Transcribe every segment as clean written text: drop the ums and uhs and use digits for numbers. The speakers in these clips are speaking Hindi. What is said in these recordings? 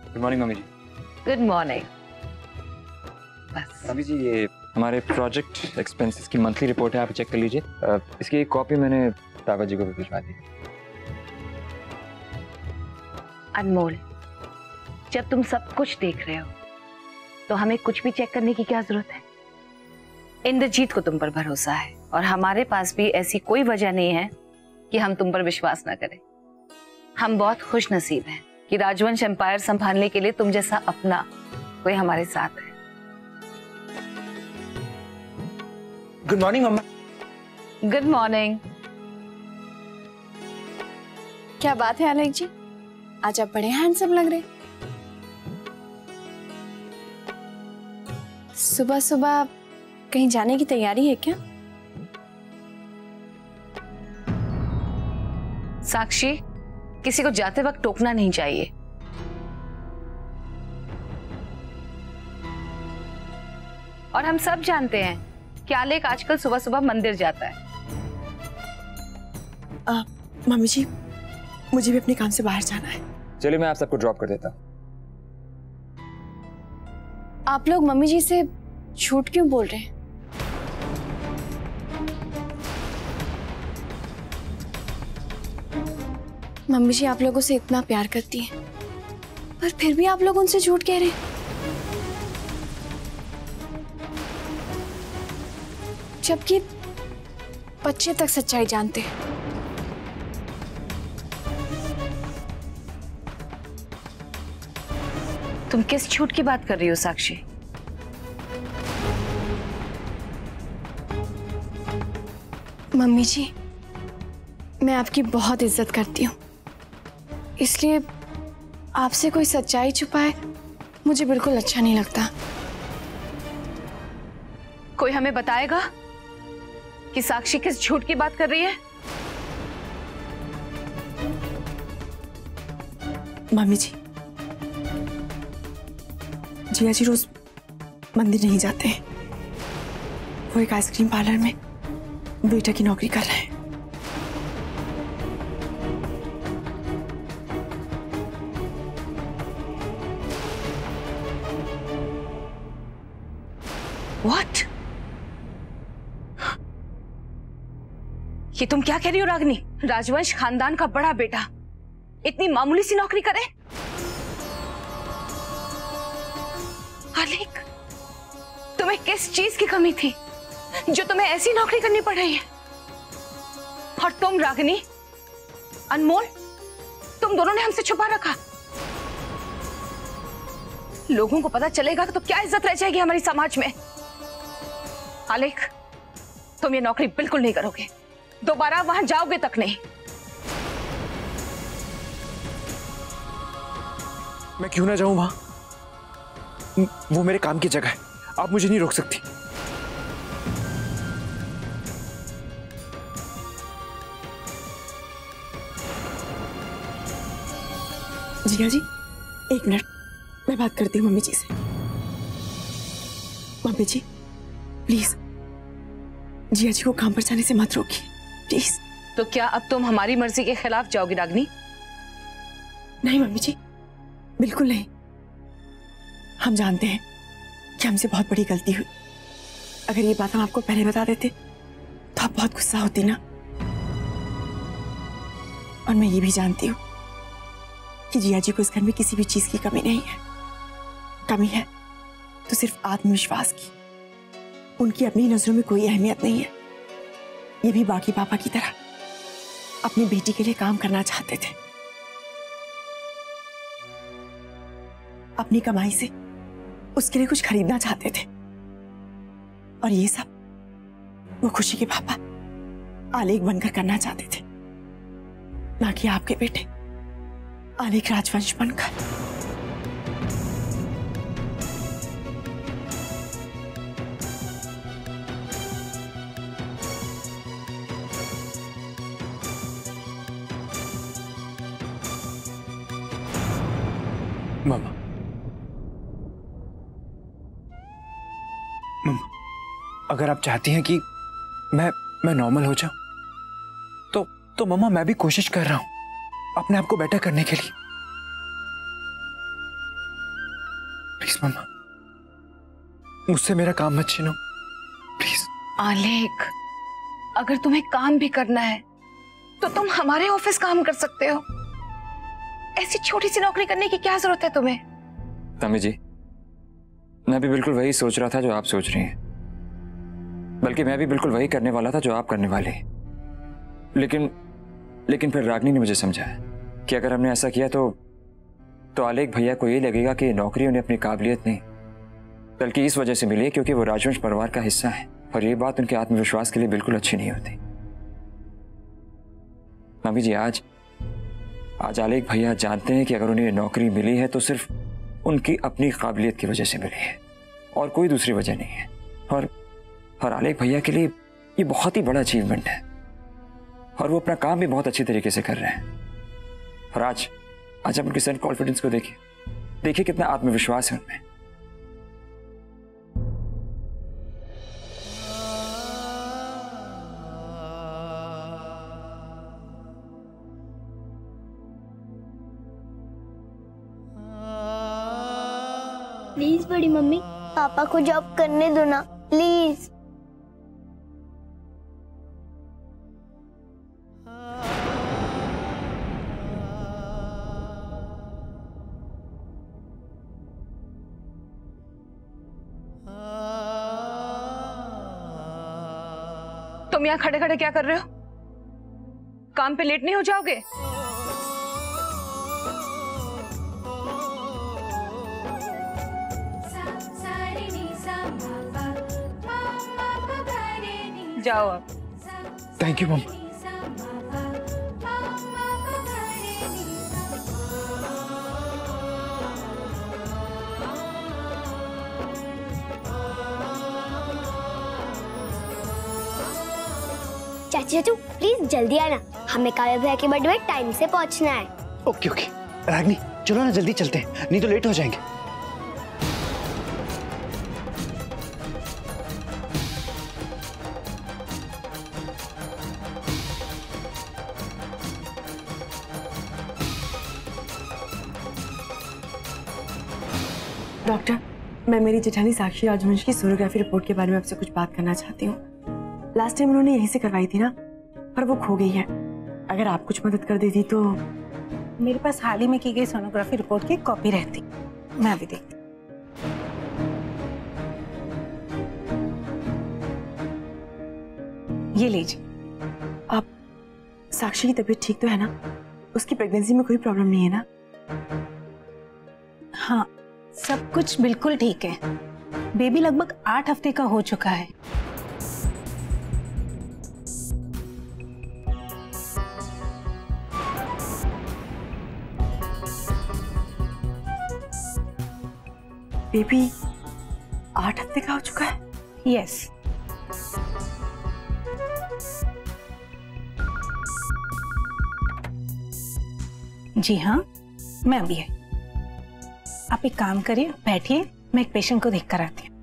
Good morning mummy ji. Good morning. बस मम्मी जी, ये हमारे प्रोजेक्ट एक्सपेंसेस की मंथली रिपोर्ट है, आप चेक कर लीजिए। इसकी एक कॉपी मैंने ताबा जी को भी भिजवा दी। अनमोल, जब तुम सब कुछ देख रहे हो तो हमें कुछ भी चेक करने की क्या जरूरत है? इंद्रजीत को तुम पर भरोसा है और हमारे पास भी ऐसी कोई वजह नहीं है कि हम तुम पर विश्वास ना करें। हम बहुत खुश नसीब हैं कि राजवंश एम्पायर संभालने के लिए तुम जैसा अपना कोई हमारे साथ है। Good morning mamma. Good morning. क्या बात है अलग जी, आज आप बड़े हैंडसम लग रहे। सुबह सुबह कहीं जाने की तैयारी है क्या? साक्षी, किसी को जाते वक्त टोकना नहीं चाहिए। और हम सब जानते हैं कि आलेख आजकल सुबह सुबह मंदिर जाता है। मम्मी जी, मुझे भी अपने काम से बाहर जाना है। चलिए मैं आप सबको ड्रॉप कर देता हूँ। आप लोग मम्मी जी से झूठ क्यों बोल रहे हैं? मम्मी जी आप लोगों से इतना प्यार करती हैं, पर फिर भी आप लोग उनसे झूठ कह रहे हैं। जबकि बच्चे तक सच्चाई जानते हैं। तुम किस झूठ की बात कर रही हो साक्षी? मम्मी जी, मैं आपकी बहुत इज्जत करती हूँ, इसलिए आपसे कोई सच्चाई छुपाए मुझे बिल्कुल अच्छा नहीं लगता। कोई हमें बताएगा कि साक्षी किस झूठ की बात कर रही है? मम्मी जी, जिया जी रोज मंदिर नहीं जाते हैं। वो एक आइसक्रीम पार्लर में वेटर की नौकरी कर रहे हैं। What? ये तुम क्या कह रही हो रागिनी? राजवंश खानदान का बड़ा बेटा इतनी मामूली सी नौकरी करे? आलेख, तुम्हें किस चीज की कमी थी जो तुम्हें ऐसी नौकरी करनी पड़ रही है? और तुम रागिनी, अनमोल, तुम दोनों ने हमसे छुपा रखा। लोगों को पता चलेगा तो क्या इज्जत रह जाएगी हमारी समाज में? आलेख, तुम ये नौकरी बिल्कुल नहीं करोगे, दोबारा वहां जाओगे तक नहीं। मैं क्यों ना जाऊं वहां? वो मेरे काम की जगह है, आप मुझे नहीं रोक सकती। जिया जी, एक मिनट, मैं बात करती हूँ मम्मी जी से। मम्मी जी प्लीज जिया जी को काम पर जाने से मत रोकिए, प्लीज। तो क्या अब तुम हमारी मर्जी के खिलाफ जाओगी रागिनी? नहीं मम्मी जी, बिल्कुल नहीं। हम जानते हैं कि हमसे बहुत बड़ी गलती हुई। अगर ये बात हम आपको पहले बता देते तो आप बहुत गुस्सा होती ना। और मैं ये भी जानती हूँ कि जिया जी को इस घर में किसी भी चीज की कमी नहीं है। कमी है तो सिर्फ आत्मविश्वास की। उनकी अपनी नजरों में कोई अहमियत नहीं है। ये भी बाकी पापा की तरह अपनी बेटी के लिए काम करना चाहते थे। अपनी कमाई से उसके लिए कुछ खरीदना चाहते थे। और ये सब वो खुशी के पापा आलेख बनकर करना चाहते थे, ना कि आपके बेटे आलेख राजवंश बनकर। मम्मा, मम्मा, अगर आप चाहती हैं कि मैं नॉर्मल हो जाऊं तो मम्मा मैं भी कोशिश कर रहा हूं अपने आप को बेटर करने के लिए। मम्मा, मुझसे मेरा काम मत छीनो प्लीज। आलेख, अगर तुम्हें काम भी करना है तो तुम हमारे ऑफिस काम कर सकते हो। ऐसी छोटी सी नौकरी करने की क्या जरूरत है तुम्हें? तमी जी, मैं भी बिल्कुल वही सोच रहा था जो आप सोच रही हैं, बल्कि मैं भी बिल्कुल वही करने वाला था जो आप करने वाले। लेकिन फिर रागनी ने मुझे समझाया कि अगर हमने ऐसा किया तो आलेख भैया को ये लगेगा कि नौकरी उन्हें अपनी काबिलियत नहीं बल्कि इस वजह से मिली है क्योंकि वो राजवंश परिवार का हिस्सा है, और ये बात उनके आत्मविश्वास के लिए बिल्कुल अच्छी नहीं होती। मम्मी जी, आज आलेख भैया जानते हैं कि अगर उन्हें नौकरी मिली है तो सिर्फ उनकी अपनी काबिलियत की वजह से मिली है और कोई दूसरी वजह नहीं है। और आलेख भैया के लिए ये बहुत ही बड़ा अचीवमेंट है और वो अपना काम भी बहुत अच्छी तरीके से कर रहे हैं। और आज आप उनके सेल्फ कॉन्फिडेंस को देखिए कितना आत्मविश्वास है उनमें। प्लीज बड़ी मम्मी, पापा को जॉब करने दो ना प्लीज। तुम यहाँ खड़े खड़े क्या कर रहे हो? काम पे लेट नहीं हो जाओगे? जाओ अब। थैंक यू मम। चाची चाचू प्लीज जल्दी आना, हमें काव्या भैया के बर्थडे में टाइम से पहुंचना है। ओके ओके रागनी, चलो ना जल्दी चलते हैं, नहीं तो लेट हो जाएंगे। डॉक्टर, मैं मेरी जेठानी साक्षी राजवंश की सोनोग्राफी रिपोर्ट के बारे में आपसे कुछ बात करना चाहती हूँ। लास्ट टाइम उन्होंने यहीं से करवाई थी ना, पर वो खो गई है। अगर आप कुछ मदद कर देती तो। मेरे पास हाल ही में की गई सोनोग्राफी रिपोर्ट की कॉपी रहती, मैं अभी देखती। ये लीजिए। आप साक्षी की तबीयत ठीक तो है ना? उसकी प्रेगनेंसी में कोई प्रॉब्लम नहीं है ना? हाँ, सब कुछ बिल्कुल ठीक है। बेबी लगभग 8 हफ्ते का हो चुका है। बेबी 8 हफ्ते का हो चुका है? यस। जी हाँ, मैं अभी है। आप एक काम करिए, बैठिए, मैं एक पेशेंट को देख कर आती हूँ।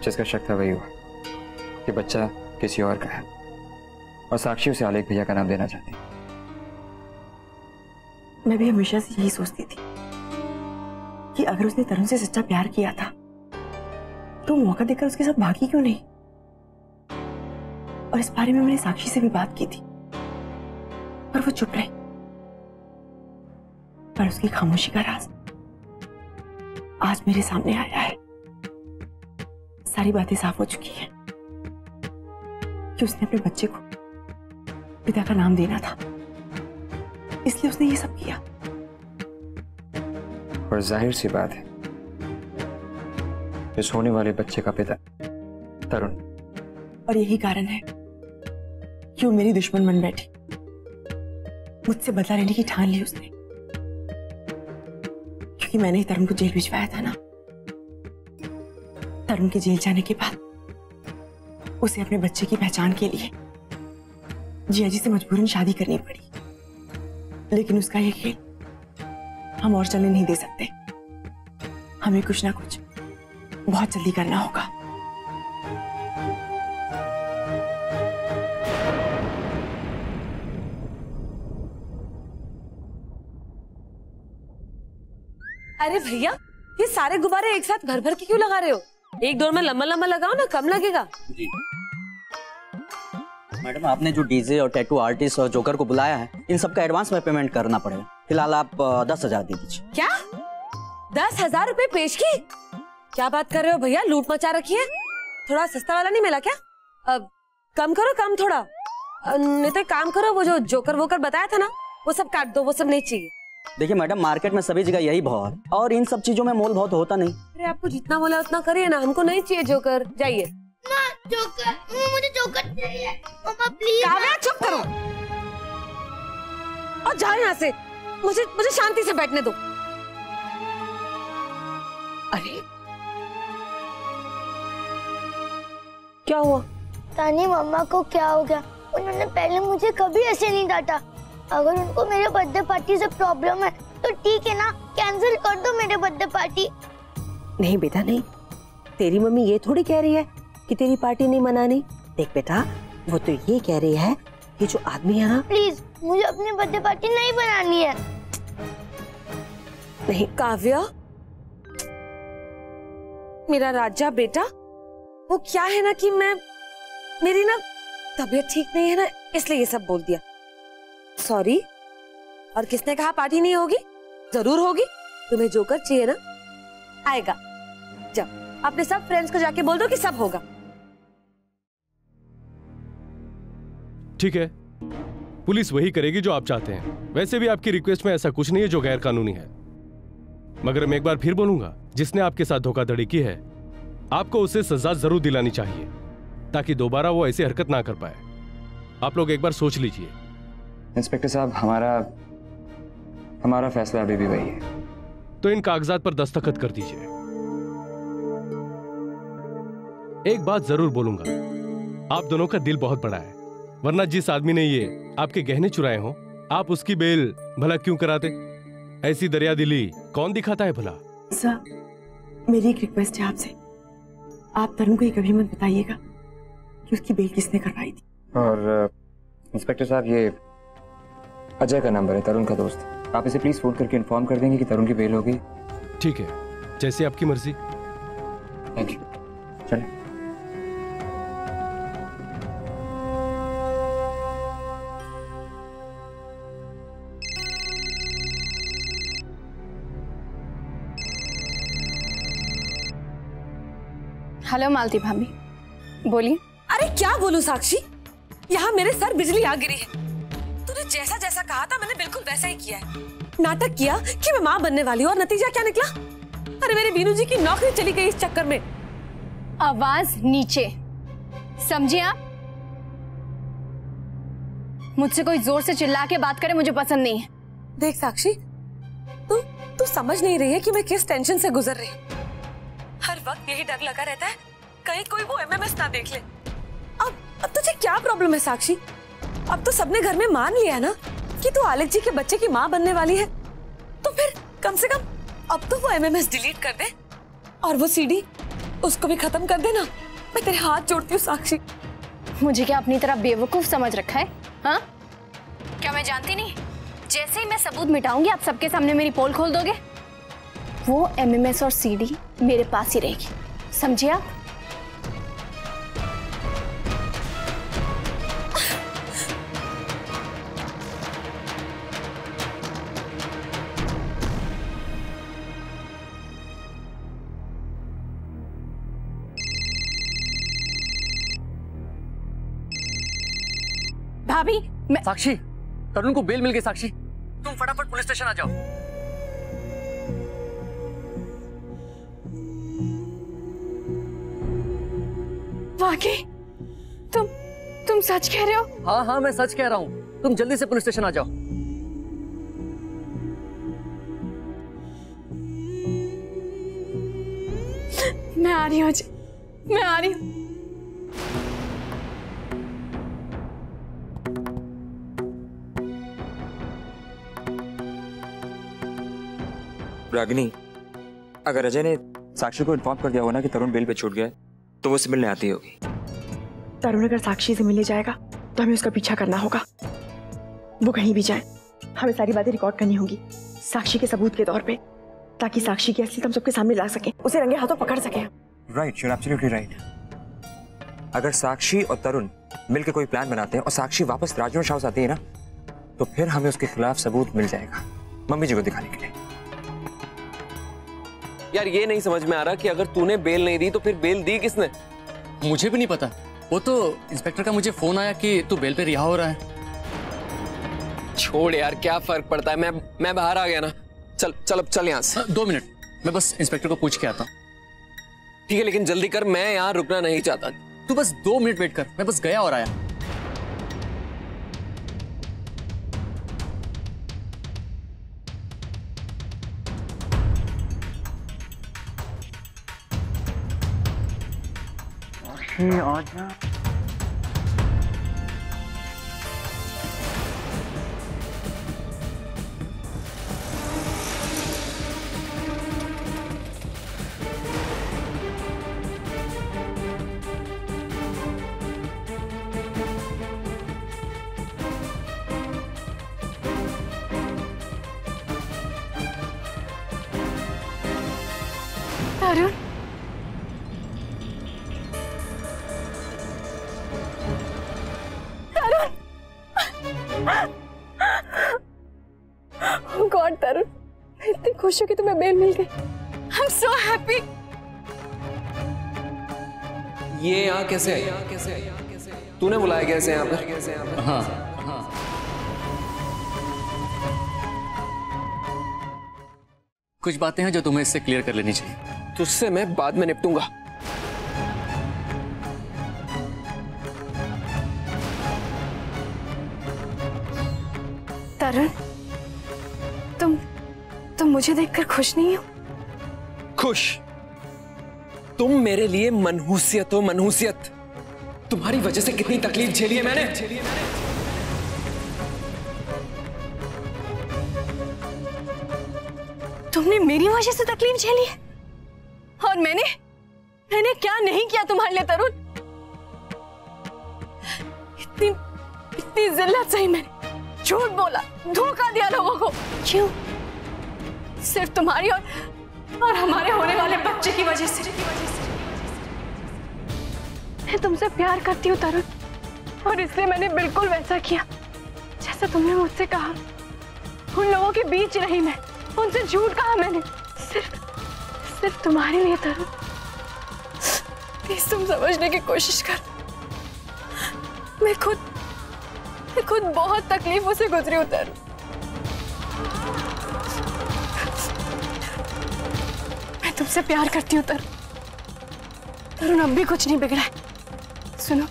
जिसका शक था वही हुआ कि बच्चा किसी और का है और साक्षी उसे आलेख भैया का नाम देना चाहती। मैं भी हमेशा से यही सोचती थी कि अगर उसने तरुण से सच्चा प्यार किया था तो मौका देकर उसके साथ भागी क्यों नहीं। और इस बारे में मैंने साक्षी से भी बात की थी पर वो चुप रही। पर उसकी खामोशी का राज आज मेरे सामने आया है। सारी बातें साफ हो चुकी हैं कि उसने अपने बच्चे को पिता का नाम देना था, इसलिए उसने ये सब किया। और जाहिर सी बात है इस होने वाले बच्चे का पिता तरुण। और यही कारण है कि वो मेरी दुश्मन बन बैठी। मुझसे बदला लेने की ठान ली उसने, क्योंकि मैंने ही तरुण को जेल भिजवाया था ना। तरुण के जेल जाने के बाद उसे अपने बच्चे की पहचान के लिए जिया जी से मजबूरन शादी करनी पड़ी। लेकिन उसका ये खेल हम और चलने नहीं दे सकते। हमें कुछ ना कुछ बहुत जल्दी करना होगा। अरे भैया, ये सारे गुब्बारे एक साथ भर भर के क्यों लगा रहे हो? एक दौर में लंबा लंबा लगाओ ना, कम लगेगा। जी मैडम, आपने जो डीजे और टैटू आर्टिस्ट और जोकर को बुलाया है, इन सबका एडवांस में पेमेंट करना पड़ेगा। फिलहाल आप 10,000 दे दीजिए। क्या 10,000 रुपए पेश की? क्या बात कर रहे हो भैया, लूट मचा रखी है। थोड़ा सस्ता वाला नहीं मिला क्या? अब कम करो, कम थोड़ा। नहीं तो काम करो, वो जो जोकर वोकर बताया था ना, वो सब काट दो, वो सब नहीं चाहिए। देखिए मैडम, मार्केट में सभी जगह यही भाव है और इन सब चीजों में मोल भाव तो होता नहीं। अरे आपको जितना बोला उतना करिए ना, हमको नहीं चाहिए जोकर। जाइए। जोकर, मुझे जोकर चाहिए। मम्मा प्लीज। काव्या चुप करो और जाओ यहाँ से। मुझे शांति से बैठने दो। अरे क्या हुआ? तानी मम्मा को क्या हो गया? उन्होंने पहले मुझे कभी ऐसे नहीं डांटा। अगर उनको मेरे बर्थडे पार्टी से प्रॉब्लम है तो ठीक है ना, कैंसिल कर दो मेरे बर्थडे पार्टी। नहीं बेटा नहीं, तेरी मम्मी ये थोड़ी कह रही है कि तेरी पार्टी नहीं मनानी। देख बेटा, वो तो ये कह रही है कि जो आदमी है ना, प्लीज मुझे अपनी बर्थडे पार्टी नहीं बनानी है। नहीं काव्या, मेरा राजा बेटा, वो क्या है ना कि मेरी ना तबीयत ठीक नहीं है ना, इसलिए ये सब बोल दिया। सॉरी। और किसने कहा पार्टी नहीं होगी? जरूर होगी। तुम्हें जोकर चाहिए ना, आएगा। जाओ अपने सब फ्रेंड्स को जाके बोल दो कि सब होगा। ठीक है, पुलिस वही करेगी जो आप चाहते हैं। वैसे भी आपकी रिक्वेस्ट में ऐसा कुछ नहीं है जो गैर कानूनी है। मगर मैं एक बार फिर बोलूंगा, जिसने आपके साथ धोखाधड़ी की है, आपको उसे सजा जरूर दिलानी चाहिए, ताकि दोबारा वो ऐसी हरकत ना कर पाए। आप लोग एक बार सोच लीजिए। इंस्पेक्टर साहब, हमारा फैसला अभी भी वही है। तो इन कागजात पर दस्तखत कर दीजिए। एक बात जरूर बोलूंगा, आप दोनों का दिल बहुत बड़ा है, वरना जिस आदमी ने ये आपके गहने चुराए हो, आप उसकी बेल भला क्यों कराते? ऐसी दरिया दिली कौन दिखाता है भला? सर, मेरी एक रिक्वेस्ट है आपसे, आप तरुण को ये कभी मत बताइएगा कि उसकी बेल किसने करवाई थी। और इंस्पेक्टर साहब, ये अजय का नंबर है, तरुण का दोस्त। आप इसे प्लीज फोन करके इन्फॉर्म कर देंगे कि तरुण की बेल होगी। ठीक है, जैसे आपकी मर्जी। Thank you. चलें। हेलो मालती भाभी, बोलिए। अरे क्या बोलूं साक्षी, यहाँ मेरे सर बिजली आ गिरी है। तूने जैसा जैसा कहा था मैंने बिल्कुल वैसा ही किया है। नाटक किया कि मैं माँ बनने वाली हूँ और नतीजा क्या निकला? अरे मेरे बीनू जी की नौकरी चली गई इस चक्कर में। आवाज नीचे, समझिए आप? मुझसे कोई जोर से चिल्ला के बात करे मुझे पसंद नहीं है। देख साक्षी, तू समझ नहीं रही है कि मैं किस टेंशन से गुजर रही हूँ। हर वक्त यही डर लगा रहता है कहीं कोई वो एमएमएस ना देख ले। अब तुझे क्या प्रॉब्लम है साक्षी? अब तो सबने घर में मान लिया ना कि तू आलेख जी के बच्चे की माँ बनने वाली है, तो फिर कम से कम अब तो वो एमएमएस डिलीट कर दे और वो सीडी उसको भी खत्म कर देना। मैं तेरे हाथ जोड़ती हूँ साक्षी। मुझे क्या अपनी तरह बेवकूफ समझ रखा है? हाँ, क्या मैं जानती नहीं? जैसे ही मैं सबूत मिटाऊंगी आप सबके सामने मेरी पोल खोल दोगे। वो एमएमएस और सीडी मेरे पास ही रहेगी, समझिए आप? भाभी, साक्षी, तरुण को बेल मिल गई। साक्षी, तुम फटाफट पुलिस स्टेशन आ जाओ। वाकई तुम सच कह रहे हो? हाँ हाँ, मैं सच कह रहा हूँ। तुम जल्दी से पुलिस स्टेशन आ जाओ। मैं आ रही हूँ अजय, मैं आ रही हूँ। रागिनी, अगर अजय ने साक्षी को इन्फॉर्म कर दिया होगा ना कि तरुण बेल पे छूट गया, तो वो उसे मिलने आती होगी। तरुण अगर साक्षी से मिलने जाएगा तो हमें उसका पीछा करना होगा। वो कहीं भी जाए, हमें सारी बातें रिकॉर्ड करनी होगी साक्षी के सबूत के तौर पे, ताकि साक्षी की असलियत हम सबके सामने ला सके, उसे रंगे हाथों पकड़ सके। Right, you are absolutely right. अगर साक्षी और तरुण मिलकर कोई प्लान बनाते हैं और साक्षी वापस राजू हाउस आती है ना, तो फिर हमें उसके खिलाफ सबूत मिल जाएगा मम्मी जी को दिखाने के लिए। यार ये नहीं समझ में आ रहा कि अगर तूने बेल नहीं दी तो फिर बेल दी किसने? मुझे भी नहीं पता, वो तो इंस्पेक्टर का मुझे फोन आया कि तू बेल पे रिहा हो रहा है। छोड़ यार, क्या फर्क पड़ता है, मैं बाहर आ गया ना। चल चल अब चल यहाँ से। 2 मिनट, मैं बस इंस्पेक्टर को पूछ के आता हूँ। ठीक है, लेकिन जल्दी कर, मैं यहाँ रुकना नहीं चाहता। तू बस 2 मिनट वेट कर, मैं बस गया और आया। आजा। तरुण, गॉड तरुण, मैं इतनी खुश हूँ कि तुम्हें बेल मिल गई। I am so happy. ये यहाँ कैसे आई? तूने बुलाया कैसे यहाँ पर? हाँ, कुछ बातें हैं जो तुम्हें इससे क्लियर कर लेनी चाहिए। तुझसे मैं बाद में निपटूंगा। तरुण, तुम मुझे देखकर खुश नहीं हो? खुश? तुम मेरे लिए मनहूसियत हो, मनहूसियत। तुम्हारी वजह से कितनी तकलीफ झेली है मैंने। तुमने मेरी वजह से तकलीफ झेली है? और मैंने क्या नहीं किया तुम्हारे लिए तरुण? इतनी जिल्लत सही मैंने, झूठ बोला, धोखा दिया लोगों को। क्यों? सिर्फ तुम्हारी और हमारे होने वाले बच्चे की वजह से। मैं तुमसे प्यार करती हूँ तरुण, और इसलिए मैंने बिल्कुल वैसा किया जैसा तुमने मुझसे कहा। उन लोगों के बीच रही मैं, उनसे झूठ कहा मैंने, सिर्फ तुम्हारे लिए तरुण। प्लीज तुम समझने की कोशिश कर। मैं खुद बहुत तकलीफों से गुजरी हूं तरुण। मैं तुमसे प्यार करती हूँ तरुण, अब भी कुछ नहीं बिगड़ा है। सुनो,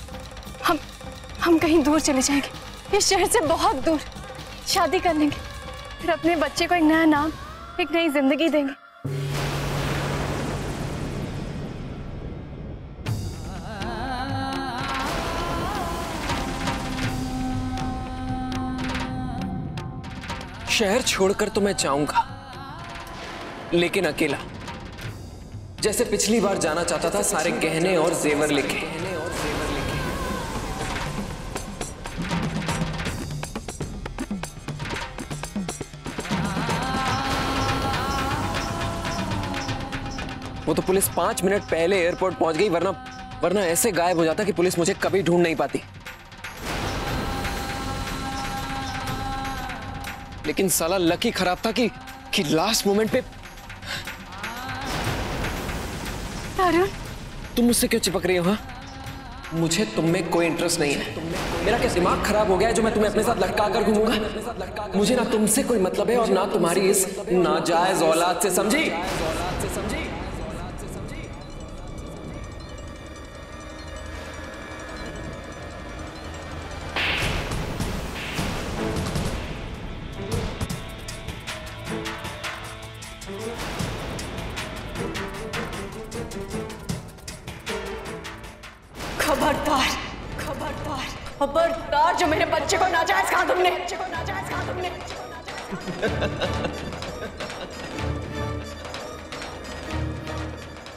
हम कहीं दूर चले जाएंगे, इस शहर से बहुत दूर, शादी कर लेंगे, फिर अपने बच्चे को एक नया नाम, एक नई जिंदगी देंगे। शहर छोड़कर तो मैं जाऊंगा, लेकिन अकेला। जैसे पिछली बार जाना चाहता था, सारे गहने और जेवर लेके। वो तो पुलिस 5 मिनट पहले एयरपोर्ट पहुंच गई, वरना ऐसे गायब हो जाता कि पुलिस मुझे कभी ढूंढ नहीं पाती। लेकिन साला लकी खराब था कि लास्ट मोमेंट पे। तरुण, तुम मुझसे क्यों चिपक रही हो? हाँ, मुझे तुम में कोई इंटरेस्ट नहीं है। मेरा क्या दिमाग खराब हो गया है जो मैं तुम्हें अपने साथ लटका कर घूमूंगा? मुझे ना तुमसे कोई मतलब है और ना तुम्हारी इस नाजायज औलाद से, समझी? खबरदार जो मेरे बच्चे को नाजायज कहा तुमने।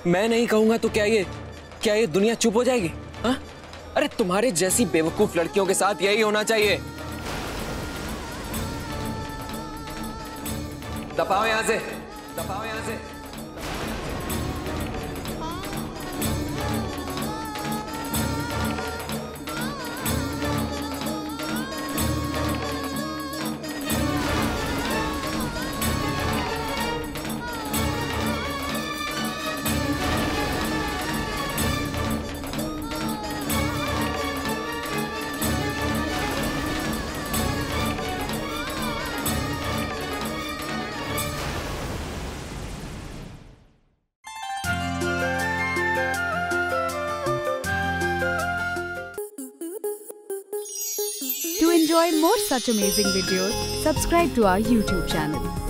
मैं नहीं कहूंगा तो क्या ये दुनिया चुप हो जाएगी? हाँ? अरे तुम्हारे जैसी बेवकूफ लड़कियों के साथ यही होना चाहिए। दफाओ यहां से, दबाओ यहाँ से। To enjoy more such amazing videos, subscribe to our YouTube channel.